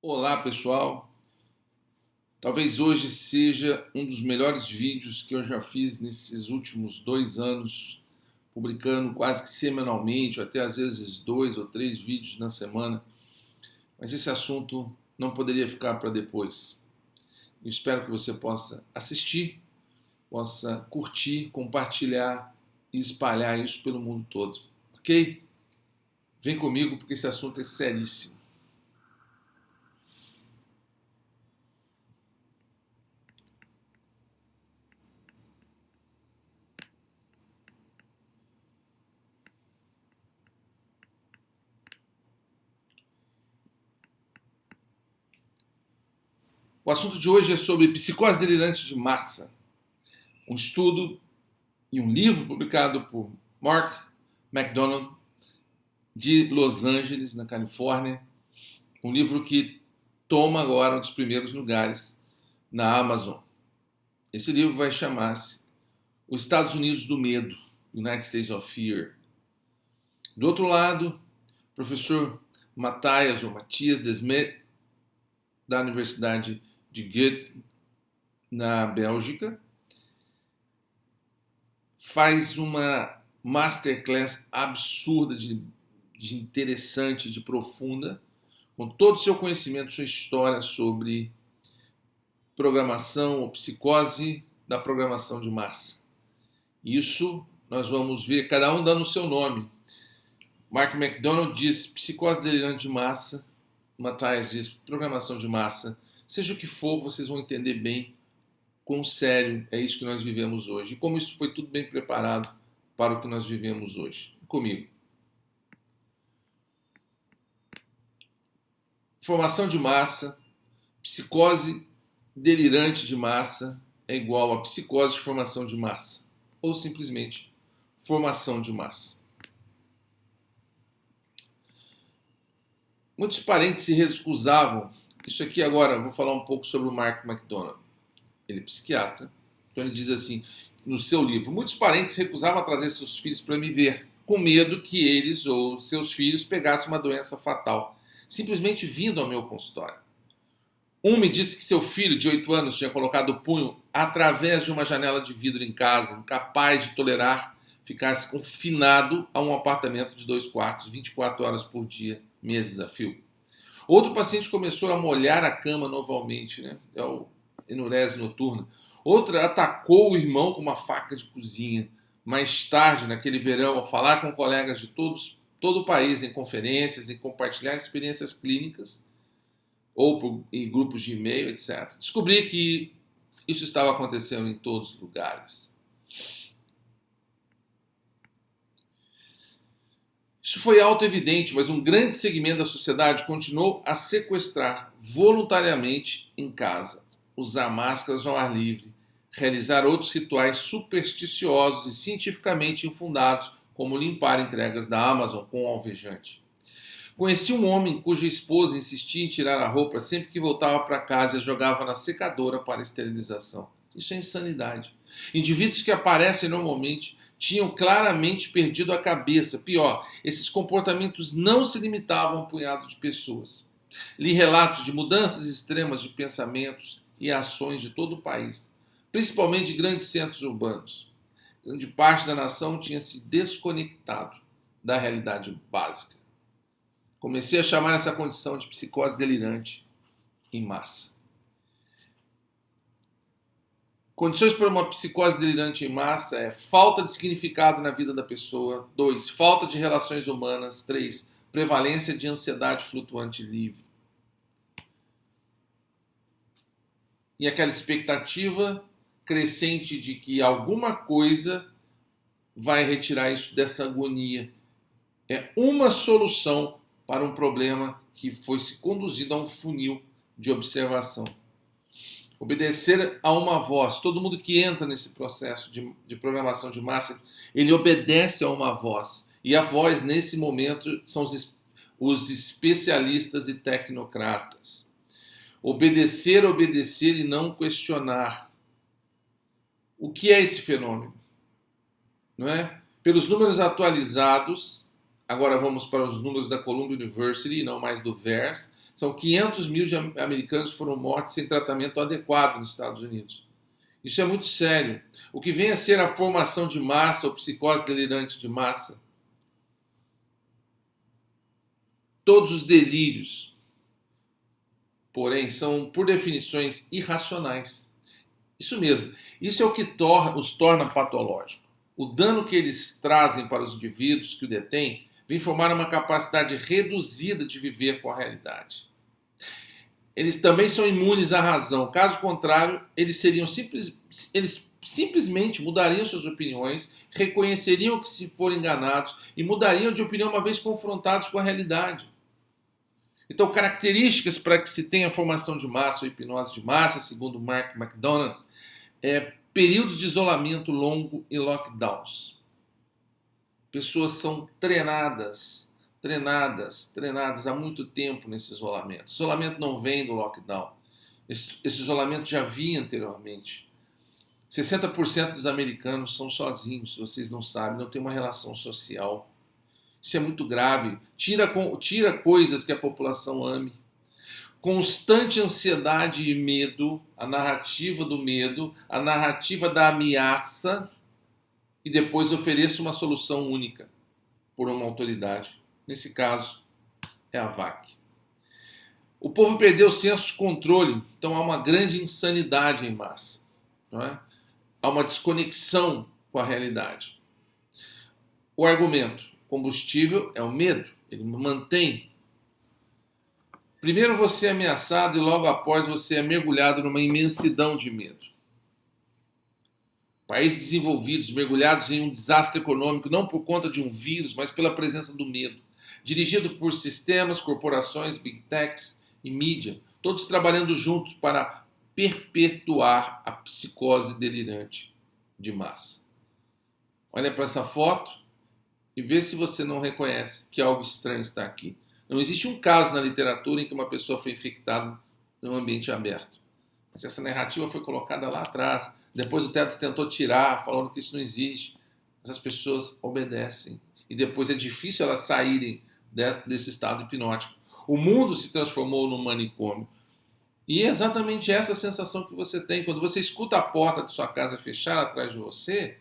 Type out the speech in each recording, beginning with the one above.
Olá pessoal, talvez hoje seja um dos melhores vídeos que eu já fiz nesses últimos 2 anos, publicando quase que semanalmente, até às vezes 2 ou 3 vídeos na semana, mas esse assunto não poderia ficar para depois. Eu espero que você possa assistir, possa curtir, compartilhar e espalhar isso pelo mundo todo, ok? Vem comigo porque esse assunto é seríssimo. O assunto de hoje é sobre psicose delirante de massa. Um estudo e um livro publicado por Mark McDonald, de Los Angeles, na Califórnia. Um livro que toma agora um dos primeiros lugares na Amazon. Esse livro vai chamar-se Os Estados Unidos do Medo, United States of Fear. Do outro lado, o professor Matias Desmet, da Universidade de Goethe, na Bélgica, faz uma masterclass absurda, de interessante, de profunda, com todo o seu conhecimento, sua história sobre programação ou psicose da programação de massa. Isso nós vamos ver, cada um dando o seu nome. Mark McDonald diz psicose delirante de massa, Matias diz programação de massa. Seja o que for, vocês vão entender bem quão sério é isso que nós vivemos hoje e como isso foi tudo bem preparado para o que nós vivemos hoje. Comigo. Formação de massa, psicose delirante de massa é igual a psicose de formação de massa, ou simplesmente formação de massa. Muitos parentes se recusavam. Isso aqui agora, vou falar um pouco sobre o Mark McDonald. Ele é psiquiatra. Então ele diz assim, no seu livro, muitos parentes recusavam a trazer seus filhos para me ver, com medo que eles ou seus filhos pegassem uma doença fatal, simplesmente vindo ao meu consultório. Um me disse que seu filho de 8 anos tinha colocado o punho através de uma janela de vidro em casa, incapaz de tolerar ficasse confinado a um apartamento de 2 quartos, 24 horas por dia, meses a fio. Outro paciente começou a molhar a cama novamente, né? É o enurese noturna. Outra atacou o irmão com uma faca de cozinha. Mais tarde, naquele verão, ao falar com colegas de todo o país em conferências e compartilhar experiências clínicas, ou em grupos de e-mail, etc., descobri que isso estava acontecendo em todos os lugares. Isso foi auto-evidente, mas um grande segmento da sociedade continuou a sequestrar voluntariamente em casa, usar máscaras ao ar livre, realizar outros rituais supersticiosos e cientificamente infundados, como limpar entregas da Amazon com alvejante. Conheci um homem cuja esposa insistia em tirar a roupa sempre que voltava para casa e jogava na secadora para esterilização. Isso é insanidade. Indivíduos que aparecem normalmente tinham claramente perdido a cabeça. Pior, esses comportamentos não se limitavam a um punhado de pessoas. Li relatos de mudanças extremas de pensamentos e ações de todo o país, principalmente de grandes centros urbanos. Grande parte da nação tinha se desconectado da realidade básica. Comecei a chamar essa condição de psicose delirante em massa. Condições para uma psicose delirante em massa é falta de significado na vida da pessoa. 2. Falta de relações humanas. 3. Prevalência de ansiedade flutuante livre. E aquela expectativa crescente de que alguma coisa vai retirar isso dessa agonia. É uma solução para um problema que foi se conduzido a um funil de observação. Obedecer a uma voz. Todo mundo que entra nesse processo de programação de massa, ele obedece a uma voz. E a voz, nesse momento, são os especialistas e tecnocratas. Obedecer e não questionar. O que é esse fenômeno? Não é? Pelos números atualizados, agora vamos para os números da Columbia University, não mais do VERS, São 500 mil americanos que foram mortos sem tratamento adequado nos Estados Unidos. Isso é muito sério. O que vem a ser a formação de massa ou psicose delirante de massa, todos os delírios, porém, são, por definições, irracionais. Isso mesmo. Isso é o que os torna patológicos. O dano que eles trazem para os indivíduos que o detêm vem formar uma capacidade reduzida de viver com a realidade. Eles também são imunes à razão. Caso contrário, eles simplesmente mudariam suas opiniões, reconheceriam que se foram enganados e mudariam de opinião uma vez confrontados com a realidade. Então, características para que se tenha formação de massa ou hipnose de massa, segundo Mark McDonough, períodos de isolamento longo e lockdowns. Pessoas são treinadas há muito tempo nesse isolamento. O isolamento não vem do lockdown. Esse isolamento já vinha anteriormente. 60% dos americanos são sozinhos, se vocês não sabem, não tem uma relação social. Isso é muito grave. Tira coisas que a população ame. Constante ansiedade e medo, a narrativa do medo, a narrativa da ameaça, e depois ofereça uma solução única por uma autoridade. Nesse caso, é a VAC. O povo perdeu o senso de controle, então há uma grande insanidade em massa. Não é? Há uma desconexão com a realidade. O argumento: combustível é o medo, ele mantém. Primeiro você é ameaçado e logo após você é mergulhado numa imensidão de medo. Países desenvolvidos mergulhados em um desastre econômico não por conta de um vírus, mas pela presença do medo. Dirigido por sistemas, corporações, big techs e mídia, todos trabalhando juntos para perpetuar a psicose delirante de massa. Olha para essa foto e vê se você não reconhece que algo estranho está aqui. Não existe um caso na literatura em que uma pessoa foi infectada num ambiente aberto. Mas essa narrativa foi colocada lá atrás. Depois o Tedros tentou tirar, falando que isso não existe. Mas as pessoas obedecem. E depois é difícil elas saírem desse estado hipnótico. O mundo se transformou num manicômio. E é exatamente essa sensação que você tem. Quando você escuta a porta de sua casa fechar atrás de você,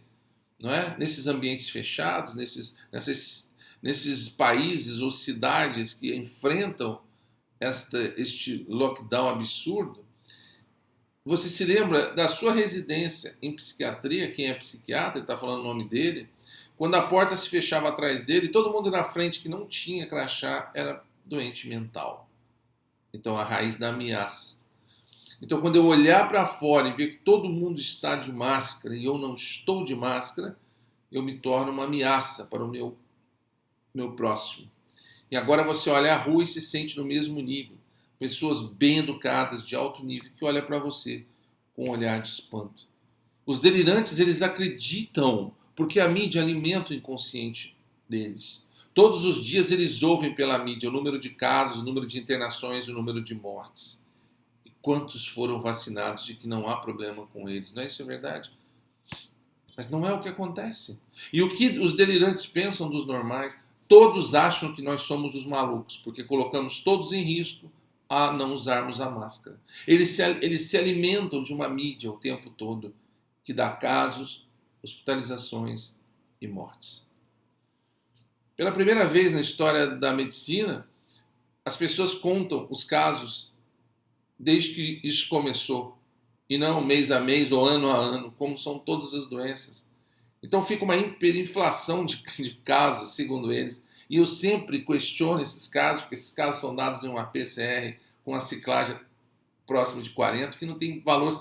não é? Nesses ambientes fechados, nesses países ou cidades que enfrentam este lockdown absurdo, você se lembra da sua residência em psiquiatria, quem é psiquiatra, ele está falando o nome dele, quando a porta se fechava atrás dele, todo mundo na frente que não tinha crachá era doente mental. Então, a raiz da ameaça. Então, quando eu olhar para fora e ver que todo mundo está de máscara e eu não estou de máscara, eu me torno uma ameaça para o meu próximo. E agora você olha a rua e se sente no mesmo nível. Pessoas bem educadas, de alto nível, que olham para você com um olhar de espanto. Os delirantes, eles acreditam, porque a mídia alimenta o inconsciente deles. Todos os dias eles ouvem pela mídia o número de casos, o número de internações, o número de mortes. E quantos foram vacinados de que não há problema com eles? Não é isso, verdade? Mas não é o que acontece. E o que os delirantes pensam dos normais? Todos acham que nós somos os malucos, porque colocamos todos em risco a não usarmos a máscara. Eles se alimentam de uma mídia o tempo todo que dá casos, hospitalizações e mortes. Pela primeira vez na história da medicina, as pessoas contam os casos desde que isso começou, e não mês a mês ou ano a ano, como são todas as doenças. Então fica uma hiperinflação de casos, segundo eles, e eu sempre questiono esses casos, porque esses casos são dados em uma PCR com a ciclagem próxima de 40, que não tem valor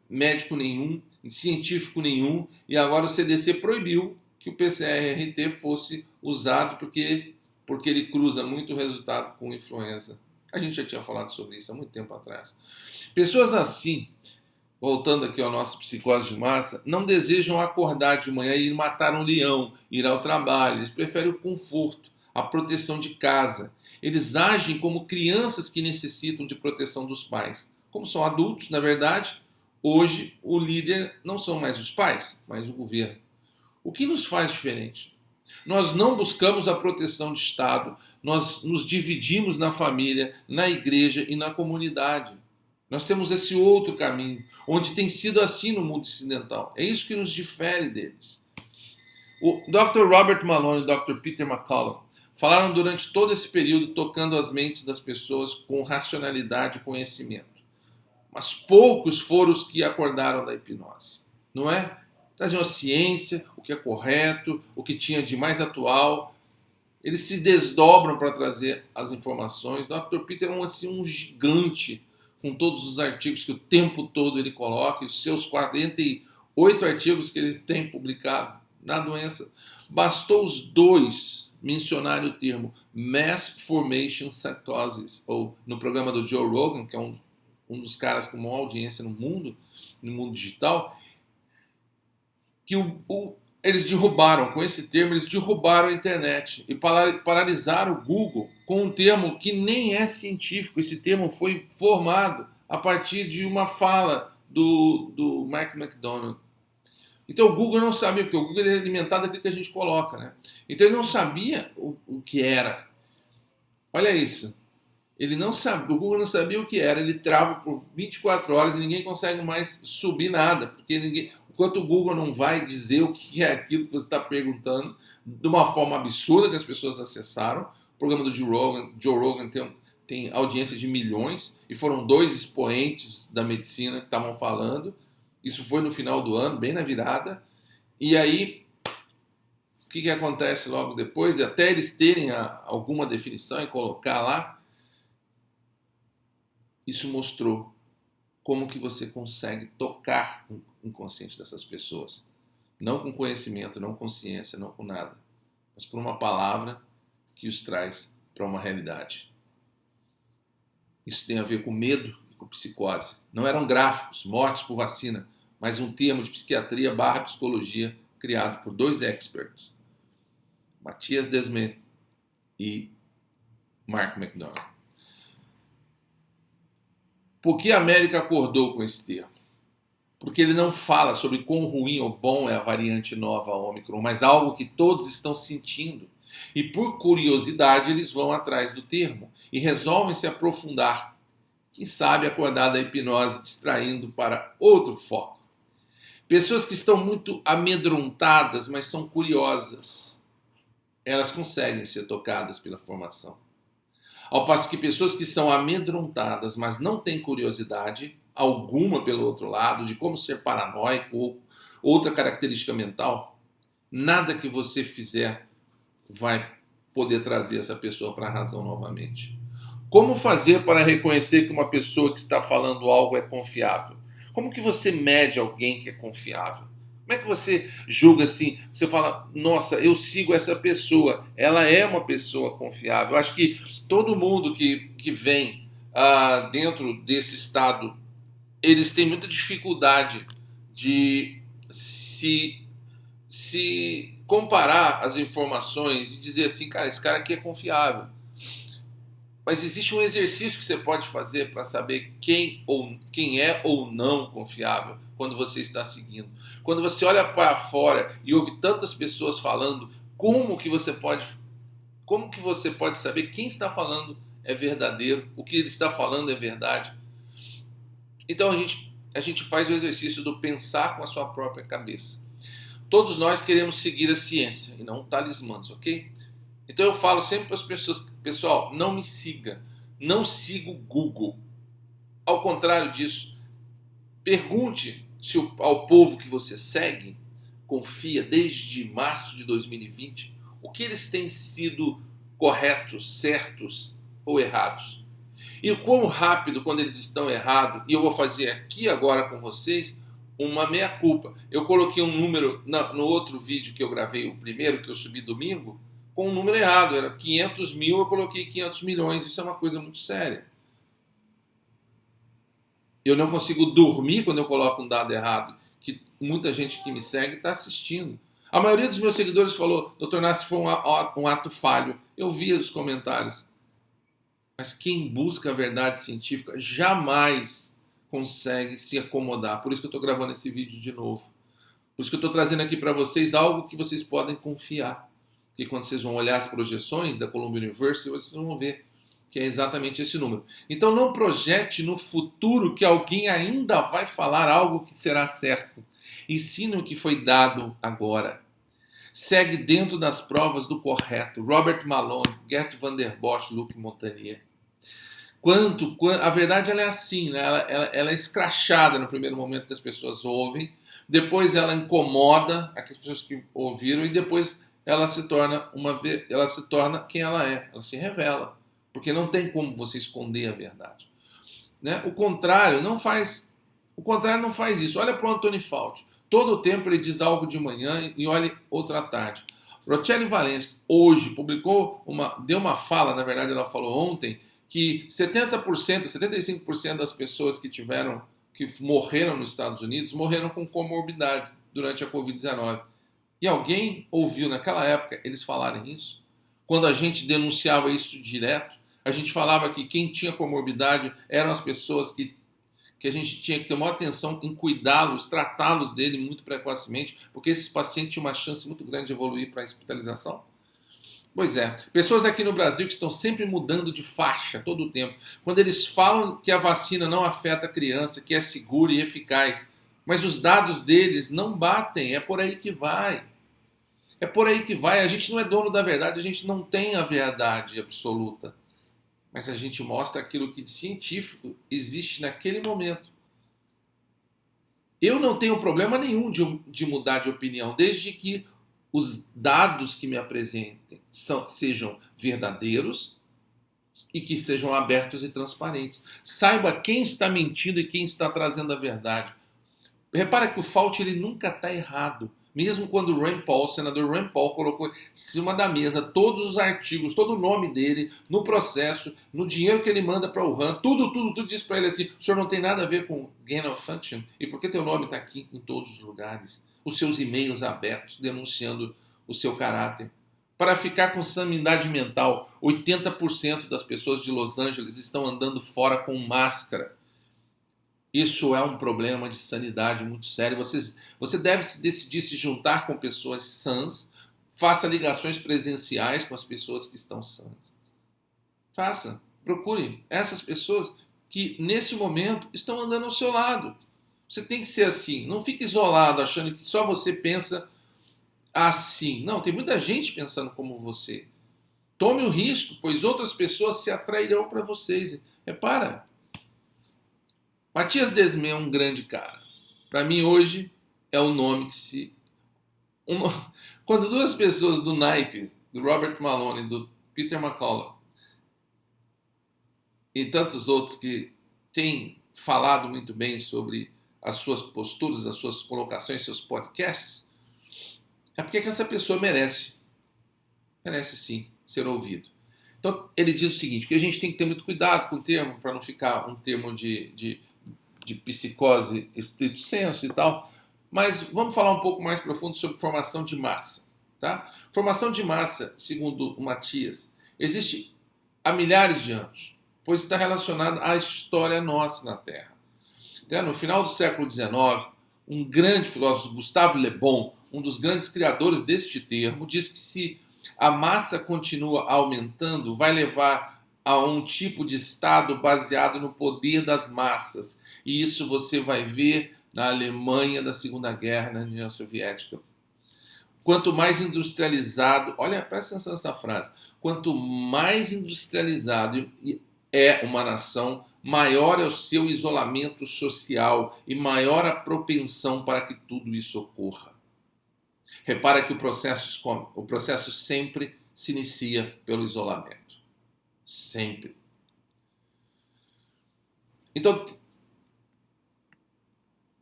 médico nenhum, científico nenhum, e agora o CDC proibiu que o PCR-RT fosse usado porque ele cruza muito o resultado com influenza. A gente já tinha falado sobre isso há muito tempo atrás. Pessoas assim, voltando aqui ao nosso psicose de massa, não desejam acordar de manhã e ir matar um leão, ir ao trabalho. Eles preferem o conforto, a proteção de casa. Eles agem como crianças que necessitam de proteção dos pais. Como são adultos, na verdade, hoje o líder não são mais os pais, mas o governo. O que nos faz diferente? Nós não buscamos a proteção de Estado, nós nos dividimos na família, na igreja e na comunidade. Nós temos esse outro caminho, onde tem sido assim no mundo ocidental. É isso que nos difere deles. O Dr. Robert Malone e o Dr. Peter McCullough falaram durante todo esse período tocando as mentes das pessoas com racionalidade e conhecimento. Mas poucos foram os que acordaram da hipnose, não é? Traziam a ciência, o que é correto, o que tinha de mais atual. Eles se desdobram para trazer as informações. Dr. Peter é um gigante, com todos os artigos que o tempo todo ele coloca, os seus 48 artigos que ele tem publicado na doença. Bastou os dois mencionarem o termo Mass Formation Psychosis, ou no programa do Joe Rogan, que é um dos caras com maior audiência no mundo digital, que eles derrubaram, com esse termo, eles derrubaram a internet e paralisaram o Google com um termo que nem é científico. Esse termo foi formado a partir de uma fala do Mark McDonald. Então o Google não sabia, porque o Google é alimentado daquilo que a gente coloca, né? Então ele não sabia o que era. Olha isso. Ele não sabia, o Google não sabia o que era, ele trava por 24 horas e ninguém consegue mais subir nada, porque enquanto o Google não vai dizer o que é aquilo que você está perguntando de uma forma absurda que as pessoas acessaram. O programa do Joe Rogan tem audiência de milhões e foram dois expoentes da medicina que estavam falando. Isso foi no final do ano, bem na virada. E aí, o que acontece logo depois? Até eles terem alguma definição e colocar lá, isso mostrou como que você consegue tocar o inconsciente dessas pessoas. Não com conhecimento, não com ciência, não com nada, mas por uma palavra que os traz para uma realidade. Isso tem a ver com medo e com psicose. Não eram gráficos, mortes por vacina, mas um termo de psiquiatria / psicologia criado por dois experts, Matthias Desmet e Mark McDonald. Por que a América acordou com esse termo? Porque ele não fala sobre quão ruim ou bom é a variante nova Ômicron, mas algo que todos estão sentindo. E por curiosidade eles vão atrás do termo e resolvem se aprofundar. Quem sabe acordar da hipnose distraindo para outro foco. Pessoas que estão muito amedrontadas, mas são curiosas. Elas conseguem ser tocadas pela formação. Ao passo que pessoas que são amedrontadas, mas não têm curiosidade alguma pelo outro lado, de como ser paranoico ou outra característica mental, nada que você fizer vai poder trazer essa pessoa para a razão novamente. Como fazer para reconhecer que uma pessoa que está falando algo é confiável? Como que você mede alguém que é confiável? Como é que você julga assim? Você fala, nossa, eu sigo essa pessoa, ela é uma pessoa confiável. Eu acho que todo mundo que vem dentro desse estado, eles têm muita dificuldade de se comparar as informações e dizer assim, cara, esse cara aqui é confiável. Mas existe um exercício que você pode fazer para saber quem é ou não confiável quando você está seguindo. Quando você olha para fora e ouve tantas pessoas falando, como que você pode saber quem está falando é verdadeiro, o que ele está falando é verdade? Então a gente faz o exercício do pensar com a sua própria cabeça. Todos nós queremos seguir a ciência e não talismãs, ok? Então eu falo sempre para as pessoas, pessoal, não me siga, não siga o Google. Ao contrário disso, pergunte se ao povo que você segue, confia desde março de 2020, o que eles têm sido corretos, certos ou errados. E o quão rápido, quando eles estão errados, e eu vou fazer aqui agora com vocês uma meia-culpa. Eu coloquei um número no outro vídeo que eu gravei, o primeiro que eu subi domingo, com um número errado, era 500 mil, eu coloquei 500 milhões, isso é uma coisa muito séria. Eu não consigo dormir quando eu coloco um dado errado, que muita gente que me segue está assistindo. A maioria dos meus seguidores falou, Dr. Nassi, foi um ato falho. Eu via os comentários. Mas quem busca a verdade científica jamais consegue se acomodar. Por isso que eu estou gravando esse vídeo de novo. Por isso que eu estou trazendo aqui para vocês algo que vocês podem confiar. que quando vocês vão olhar as projeções da Columbia University, vocês vão ver que é exatamente esse número. Então não projete no futuro que alguém ainda vai falar algo que será certo. Ensine o que foi dado agora. Segue dentro das provas do correto. Robert Malone, Gert van der Bosch, Luc Montagnier. A verdade ela é assim, né? Ela é escrachada no primeiro momento que as pessoas ouvem, depois ela incomoda aquelas pessoas que ouviram e depois ela se torna quem ela é, ela se revela, porque não tem como você esconder a verdade, né? O contrário não faz isso. Olha para o Anthony Fauci, todo o tempo ele diz algo de manhã e olha outra à tarde. Rochelle Walensky hoje deu uma fala, na verdade ela falou ontem, que 70%, 75% das pessoas que morreram nos Estados Unidos morreram com comorbidades durante a Covid-19. E alguém ouviu naquela época eles falarem isso? Quando a gente denunciava isso direto, a gente falava que quem tinha comorbidade eram as pessoas que a gente tinha que ter maior atenção em cuidá-los, tratá-los dele muito precocemente, porque esses pacientes tinham uma chance muito grande de evoluir para a hospitalização. Pois é, pessoas aqui no Brasil que estão sempre mudando de faixa todo o tempo. Quando eles falam que a vacina não afeta a criança, que é segura e eficaz, mas os dados deles não batem, é por aí que vai. É por aí que vai. A gente não é dono da verdade, a gente não tem a verdade absoluta. Mas a gente mostra aquilo que de científico existe naquele momento. Eu não tenho problema nenhum de mudar de opinião, desde que os dados que me apresentem sejam verdadeiros e que sejam abertos e transparentes. Saiba quem está mentindo e quem está trazendo a verdade. Repara que o Fauci ele nunca está errado. Mesmo quando o senador Rand Paul colocou em cima da mesa todos os artigos, todo o nome dele, no processo, no dinheiro que ele manda para o Wuhan, tudo diz para ele assim, o senhor não tem nada a ver com gain of function, e por que teu nome está aqui em todos os lugares? Os seus e-mails abertos, denunciando o seu caráter. Para ficar com sanidade mental, 80% das pessoas de Los Angeles estão andando fora com máscara. Isso é um problema de sanidade muito sério. Você deve decidir se juntar com pessoas sãs, faça ligações presenciais com as pessoas que estão sãs. Faça, procure essas pessoas que nesse momento estão andando ao seu lado. Você tem que ser assim, não fique isolado achando que só você pensa assim. Não, tem muita gente pensando como você. Tome o risco, pois outras pessoas se atrairão para vocês. Repara, Matias Desmet é um grande cara. Para mim hoje é o nome que se... Quando duas pessoas do naipe, do Robert Malone e do Peter McCullough, e tantos outros que têm falado muito bem sobre as suas posturas, as suas colocações, seus podcasts, é porque essa pessoa merece sim ser ouvido. Então ele diz o seguinte, que a gente tem que ter muito cuidado com o termo, para não ficar um termo de psicose estrito sensu e tal, mas vamos falar um pouco mais profundo sobre formação de massa. Tá? Formação de massa, segundo o Matias, existe há milhares de anos, pois está relacionada à história nossa na Terra. No final do século XIX, um grande filósofo, Gustave Le Bon, um dos grandes criadores deste termo, diz que se a massa continua aumentando, vai levar a um tipo de Estado baseado no poder das massas. E isso você vai ver na Alemanha da Segunda Guerra, na União Soviética. Quanto mais industrializado, olha, presta atenção nessa frase, quanto mais industrializado é uma nação, maior é o seu isolamento social e maior a propensão para que tudo isso ocorra. Repara que o processo sempre se inicia pelo isolamento. Sempre. Então,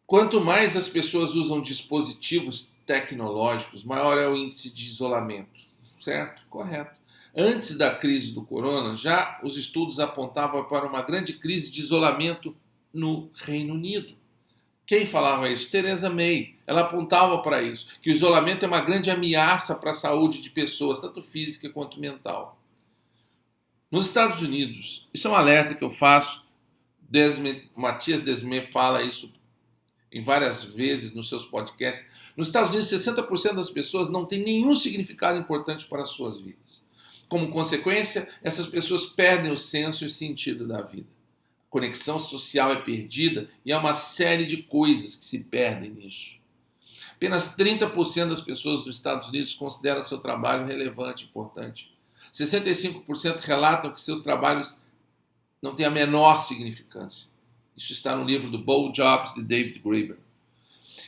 quanto mais as pessoas usam dispositivos tecnológicos, maior é o índice de isolamento. Certo? Correto. Antes da crise do corona, já os estudos apontavam para uma grande crise de isolamento no Reino Unido. Quem falava isso? Theresa May. Ela apontava para isso, que o isolamento é uma grande ameaça para a saúde de pessoas, tanto física quanto mental. Nos Estados Unidos, isso é um alerta que eu faço, Matias Desmet fala isso em várias vezes nos seus podcasts. Nos Estados Unidos, 60% das pessoas não têm nenhum significado importante para as suas vidas. Como consequência, essas pessoas perdem o senso e o sentido da vida. A conexão social é perdida e há uma série de coisas que se perdem nisso. Apenas 30% das pessoas dos Estados Unidos consideram seu trabalho relevante e importante. 65% relatam que seus trabalhos não têm a menor significância. Isso está no livro do Bold Jobs, de David Graeber.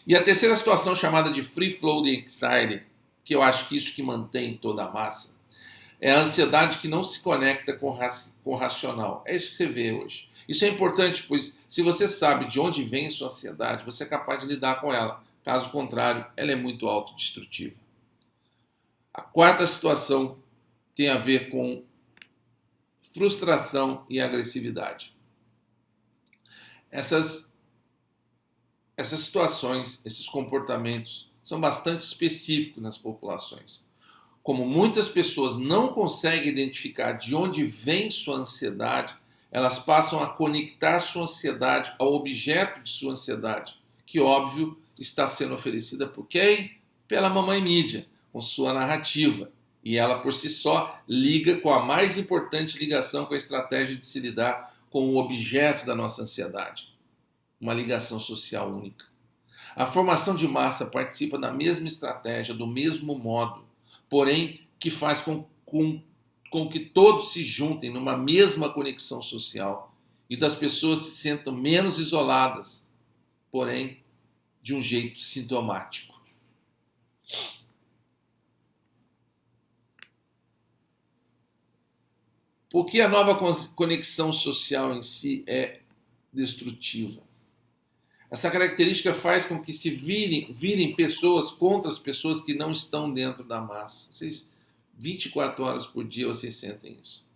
E a terceira situação, chamada de Free Floating Anxiety, que eu acho que isso que mantém toda a massa, é a ansiedade que não se conecta com o racional. É isso que você vê hoje. Isso é importante, pois se você sabe de onde vem sua ansiedade, você é capaz de lidar com ela. Caso contrário, ela é muito autodestrutiva. A quarta situação tem a ver com frustração e agressividade. Essas situações, esses comportamentos são bastante específicos nas populações. Como muitas pessoas não conseguem identificar de onde vem sua ansiedade, elas passam a conectar sua ansiedade ao objeto de sua ansiedade, que, óbvio, está sendo oferecida por quem? Pela mamãe mídia, com sua narrativa. E ela, por si só, liga com a mais importante ligação com a estratégia de se lidar com o objeto da nossa ansiedade. Uma ligação social única. A formação de massa participa da mesma estratégia, do mesmo modo, porém que faz com que todos se juntem numa mesma conexão social e das pessoas se sentam menos isoladas, porém de um jeito sintomático. Porque a nova conexão social em si é destrutiva. Essa característica faz com que se virem pessoas contra as pessoas que não estão dentro da massa. 24 horas por dia vocês sentem isso.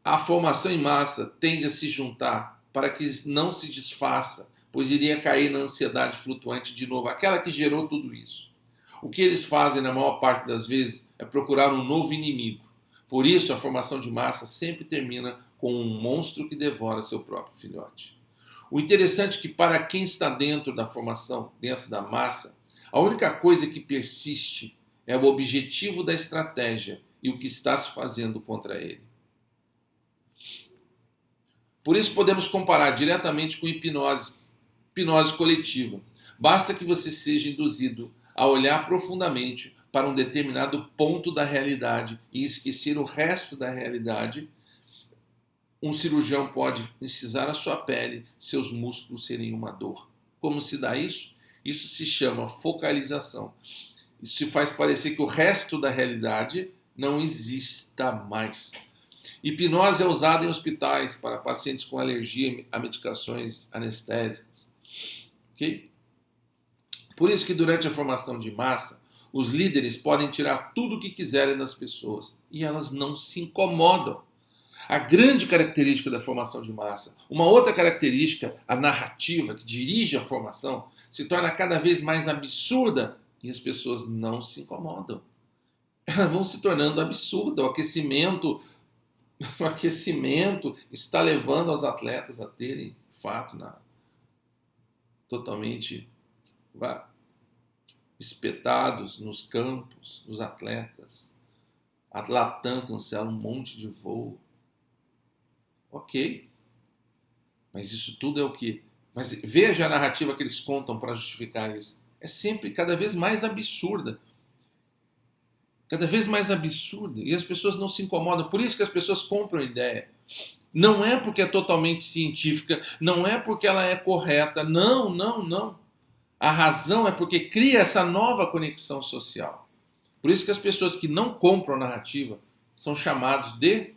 A formação em massa tende a se juntar para que não se desfaça, pois iria cair na ansiedade flutuante de novo, aquela que gerou tudo isso. O que eles fazem na maior parte das vezes é procurar um novo inimigo. Por isso, a formação de massa sempre termina com um monstro que devora seu próprio filhote. O interessante é que para quem está dentro da formação, dentro da massa, a única coisa que persiste é o objetivo da estratégia e o que está se fazendo contra ele. Por isso podemos comparar diretamente com hipnose coletiva. Basta que você seja induzido a olhar profundamente para um determinado ponto da realidade e esquecer o resto da realidade. Um cirurgião pode incisar a sua pele, seus músculos serem uma dor. Como se dá isso? Isso se chama focalização. Isso se faz parecer que o resto da realidade não exista mais. Hipnose é usada em hospitais para pacientes com alergia a medicações anestésicas. Okay? Por isso que durante a formação de massa, os líderes podem tirar tudo o que quiserem das pessoas e elas não se incomodam. A grande característica da formação de massa, uma outra característica, a narrativa que dirige a formação, se torna cada vez mais absurda e as pessoas não se incomodam. Elas vão se tornando absurdas. O aquecimento está levando os atletas a terem, de fato, totalmente espetados nos campos, os atletas. A Latam cancela um monte de voo. Ok, mas isso tudo é o quê? Mas veja a narrativa que eles contam para justificar isso. É sempre cada vez mais absurda. Cada vez mais absurda. E as pessoas não se incomodam. Por isso que as pessoas compram a ideia. Não é porque é totalmente científica, não é porque ela é correta. Não, não, não. A razão é porque cria essa nova conexão social. Por isso que as pessoas que não compram a narrativa são chamados de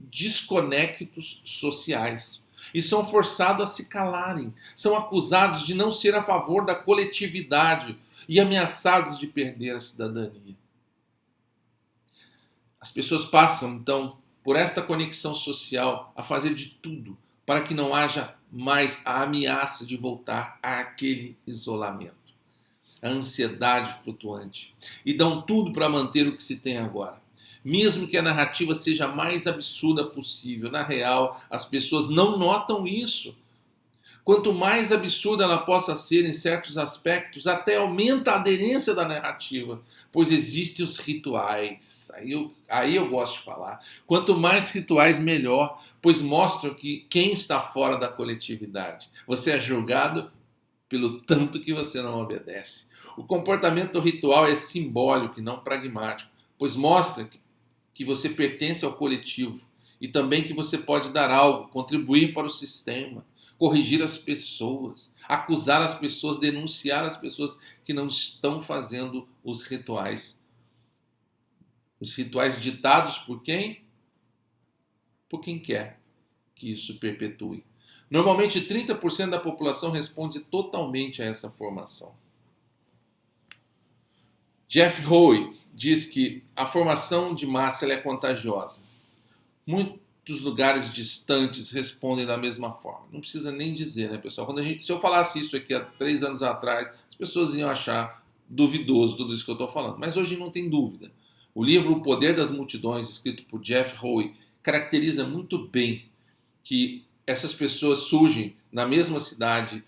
desconectos sociais e são forçados a se calarem, são acusados de não ser a favor da coletividade e ameaçados de perder a cidadania. As pessoas passam, então, por esta conexão social a fazer de tudo para que não haja mais a ameaça de voltar àquele isolamento, a ansiedade flutuante, e dão tudo para manter o que se tem agora. Mesmo que a narrativa seja a mais absurda possível, na real, as pessoas não notam isso. Quanto mais absurda ela possa ser em certos aspectos, até aumenta a aderência da narrativa, pois existem os rituais. Aí eu gosto de falar. Quanto mais rituais, melhor, pois mostram que quem está fora da coletividade. Você é julgado pelo tanto que você não obedece. O comportamento do ritual é simbólico e não pragmático, pois mostra que você pertence ao coletivo e também que você pode dar algo, contribuir para o sistema, corrigir as pessoas, acusar as pessoas, denunciar as pessoas que não estão fazendo os rituais. Os rituais ditados por quem? Por quem quer que isso perpetue. Normalmente 30% da população responde totalmente a essa formação. Jeff Howe diz que a formação de massa ela é contagiosa. Muitos lugares distantes respondem da mesma forma. Não precisa nem dizer, né, pessoal? Se eu falasse isso aqui há 3 anos atrás, as pessoas iam achar duvidoso tudo isso que eu estou falando. Mas hoje não tem dúvida. O livro O Poder das Multidões, escrito por Jeff Howe, caracteriza muito bem que essas pessoas surgem na mesma cidade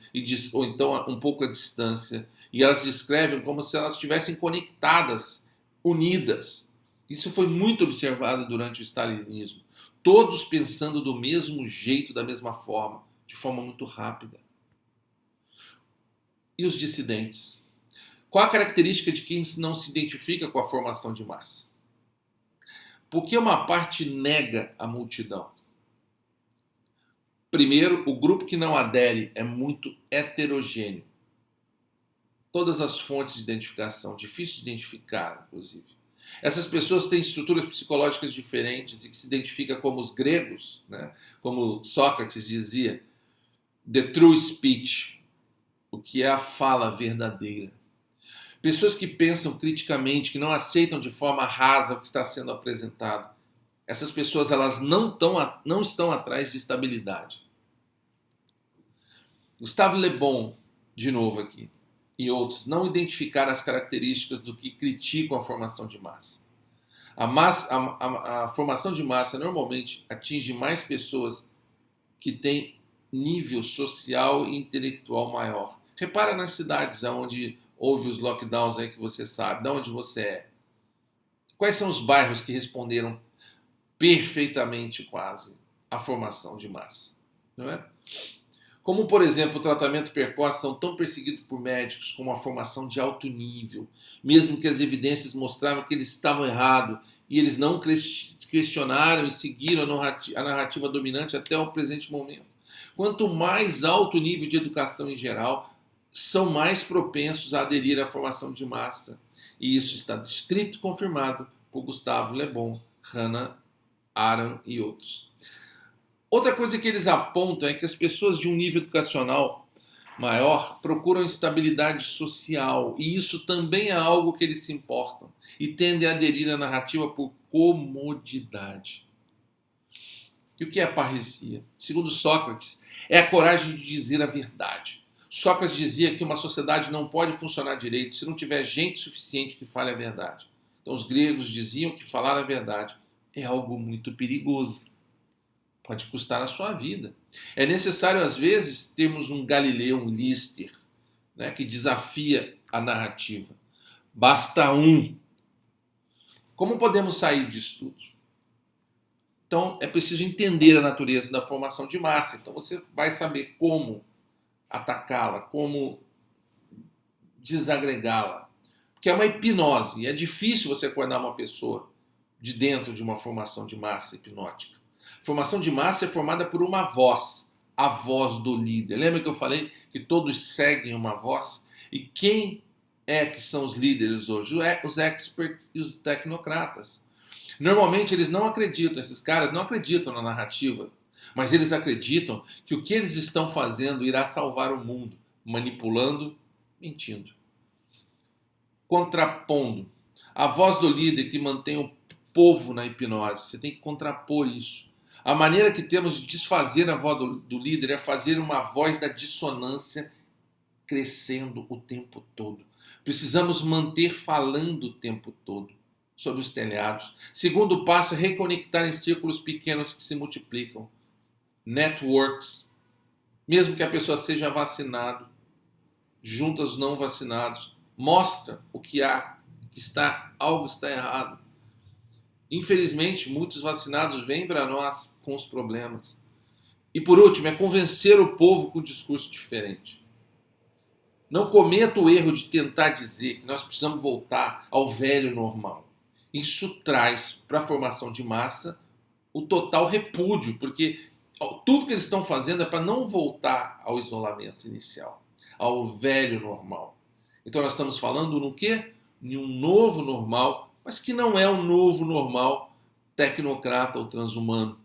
ou então um pouco à distância, e elas descrevem como se elas estivessem conectadas, unidas. Isso foi muito observado durante o stalinismo. Todos pensando do mesmo jeito, da mesma forma, de forma muito rápida. E os dissidentes? Qual a característica de quem não se identifica com a formação de massa? Por que uma parte nega a multidão? Primeiro, o grupo que não adere é muito heterogêneo. Todas as fontes de identificação, difícil de identificar, inclusive. Essas pessoas têm estruturas psicológicas diferentes e que se identificam como os gregos, né? Como Sócrates dizia, the true speech, o que é a fala verdadeira. Pessoas que pensam criticamente, que não aceitam de forma rasa o que está sendo apresentado. Essas pessoas elas não estão atrás de estabilidade. Gustave Le Bon, de novo aqui, e outros, não identificaram as características do que criticam a formação de massa. A formação de massa normalmente atinge mais pessoas que têm nível social e intelectual maior. Repara nas cidades onde houve os lockdowns aí que você sabe, de onde você é. Quais são os bairros que responderam perfeitamente quase à formação de massa? Não é? Como, por exemplo, o tratamento precoce são tão perseguidos por médicos como a formação de alto nível, mesmo que as evidências mostravam que eles estavam errados e eles não questionaram e seguiram a narrativa dominante até o presente momento. Quanto mais alto o nível de educação em geral, são mais propensos a aderir à formação de massa. E isso está descrito e confirmado por Gustave Le Bon, Hannah Arendt e outros. Outra coisa que eles apontam é que as pessoas de um nível educacional maior procuram estabilidade social, e isso também é algo que eles se importam, e tendem a aderir à narrativa por comodidade. E o que é a parresia? Segundo Sócrates, é a coragem de dizer a verdade. Sócrates dizia que uma sociedade não pode funcionar direito se não tiver gente suficiente que fale a verdade. Então os gregos diziam que falar a verdade é algo muito perigoso. Pode custar a sua vida. É necessário, às vezes, termos um Galileu, um Lister, né, que desafia a narrativa. Basta um. Como podemos sair disso tudo? Então, é preciso entender a natureza da formação de massa. Então, você vai saber como atacá-la, como desagregá-la. Porque é uma hipnose. E é difícil você acordar uma pessoa de dentro de uma formação de massa hipnótica. Formação de massa é formada por uma voz, a voz do líder. Lembra que eu falei que todos seguem uma voz? E quem é que são os líderes hoje? Os experts e os tecnocratas. Normalmente eles não acreditam, esses caras não acreditam na narrativa, mas eles acreditam que o que eles estão fazendo irá salvar o mundo, manipulando, mentindo. Contrapondo. A voz do líder que mantém o povo na hipnose. Você tem que contrapor isso. A maneira que temos de desfazer a voz do líder é fazer uma voz da dissonância crescendo o tempo todo. Precisamos manter falando o tempo todo sobre os telhados. Segundo passo é reconectar em círculos pequenos que se multiplicam. Networks. mesmo que a pessoa seja vacinada, junto aos não vacinados, mostra o que há, que algo está errado. Infelizmente, muitos vacinados vêm para nós com os problemas. E por último, é convencer o povo com um discurso diferente. Não cometa o erro de tentar dizer que nós precisamos voltar ao velho normal. Isso traz para a formação de massa o total repúdio, porque tudo que eles estão fazendo é para não voltar ao isolamento inicial, ao velho normal. Então nós estamos falando no quê? Em um novo normal, mas que não é um novo normal tecnocrata ou transhumano,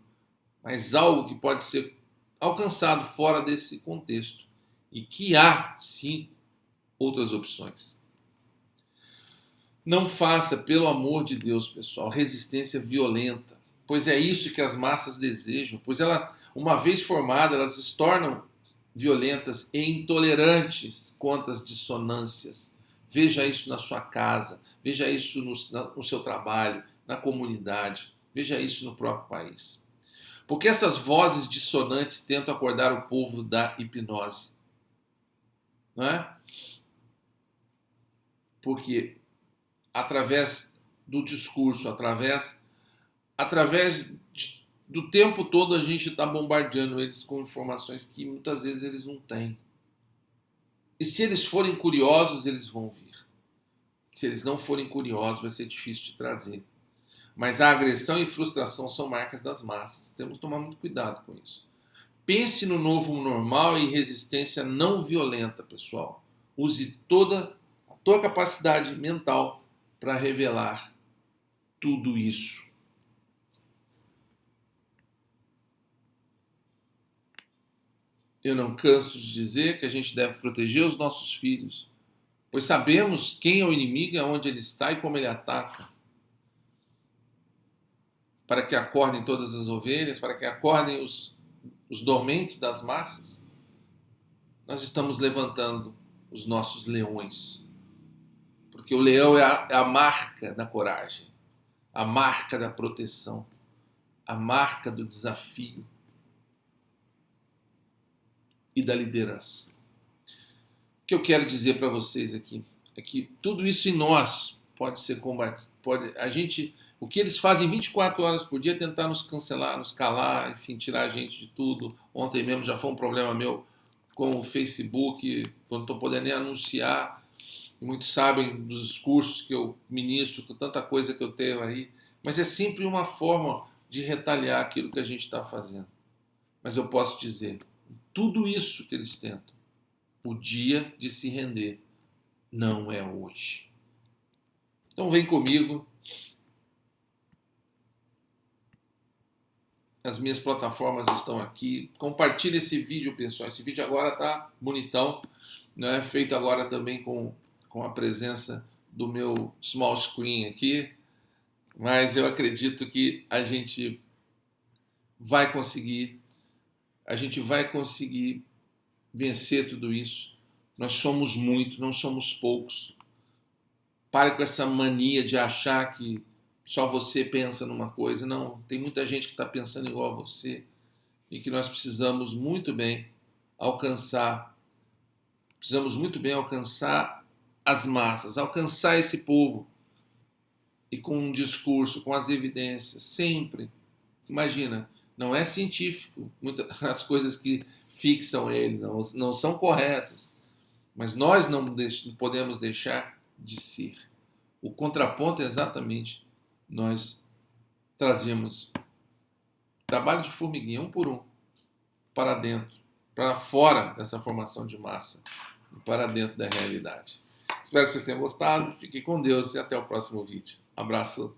mas algo que pode ser alcançado fora desse contexto e que há, sim, outras opções. Não faça, pelo amor de Deus, pessoal, resistência violenta, pois é isso que as massas desejam, pois uma vez formadas, elas se tornam violentas e intolerantes contra as dissonâncias. Veja isso na sua casa, veja isso no seu trabalho, na comunidade, veja isso no próprio país. Porque essas vozes dissonantes tentam acordar o povo da hipnose. Não é? Porque através do discurso, através do tempo todo a gente está bombardeando eles com informações que muitas vezes eles não têm. E se eles forem curiosos, eles vão vir. Se eles não forem curiosos, vai ser difícil de trazer. Mas a agressão e frustração são marcas das massas. Temos que tomar muito cuidado com isso. Pense no novo normal e resistência não violenta, pessoal. Use toda a tua capacidade mental para revelar tudo isso. Eu não canso de dizer que a gente deve proteger os nossos filhos, pois sabemos quem é o inimigo, aonde ele está e como ele ataca. Para que acordem todas as ovelhas, para que acordem os dormentes das massas, nós estamos levantando os nossos leões. Porque o leão é a marca da coragem, a marca da proteção, a marca do desafio e da liderança. O que eu quero dizer para vocês aqui é que tudo isso em nós pode ser combatido. O que eles fazem 24 horas por dia é tentar nos cancelar, nos calar, enfim, tirar a gente de tudo. Ontem mesmo já foi um problema meu com o Facebook, quando não estou podendo nem anunciar. E muitos sabem dos discursos que eu ministro, com tanta coisa que eu tenho aí. Mas é sempre uma forma de retaliar aquilo que a gente está fazendo. Mas eu posso dizer, tudo isso que eles tentam, o dia de se render não é hoje. Então vem comigo. As minhas plataformas estão aqui. Compartilhe esse vídeo, pessoal. Esse vídeo agora está bonitão, né? Feito agora também com a presença do meu small screen aqui. Mas eu acredito que a gente vai conseguir vencer tudo isso. Nós somos muitos, não somos poucos. Pare com essa mania de achar que só você pensa numa coisa. Não, tem muita gente que está pensando igual a você e que nós precisamos muito bem alcançar as massas, alcançar esse povo e com um discurso, com as evidências, sempre. Imagina, não é científico, as coisas que fixam ele não são corretas, mas nós não podemos deixar de ser. O contraponto é exatamente nós trazemos trabalho de formiguinha, um por um, para dentro, para fora dessa formação de massa e para dentro da realidade. Espero que vocês tenham gostado, fiquem com Deus e até o próximo vídeo. Abraço.